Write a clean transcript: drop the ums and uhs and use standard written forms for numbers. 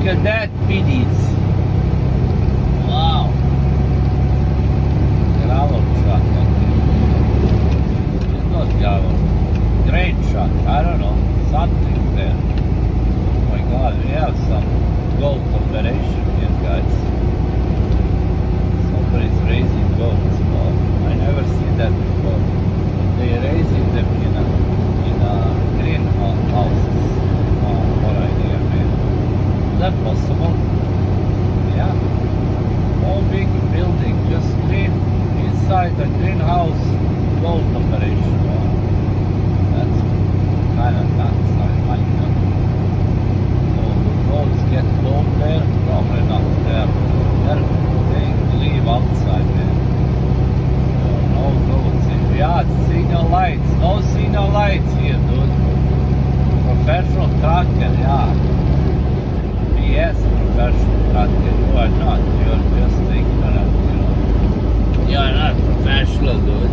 Look at that, biddies. Wow. Gravel truck, okay. It's not gravel. Grain truck, I don't know. Something there. Oh my god, we have some gold operation here, guys. Somebody's raising goats. Well, I never seen that before. They're raising them in a greenhouses. Oh, what idea, man. Is that possible? Yeah. Whole big building, just green, inside the greenhouse, gold operation. Wow. That's kind of nuts, I like that. So the goats get gold there? Probably not there. They live outside there. No goats. Yeah, signal lights. No signal lights here, dude. Professional trucker, yeah. Yes, professional trucker. You are not. You are just ignorant, you know. You are not professional, dude.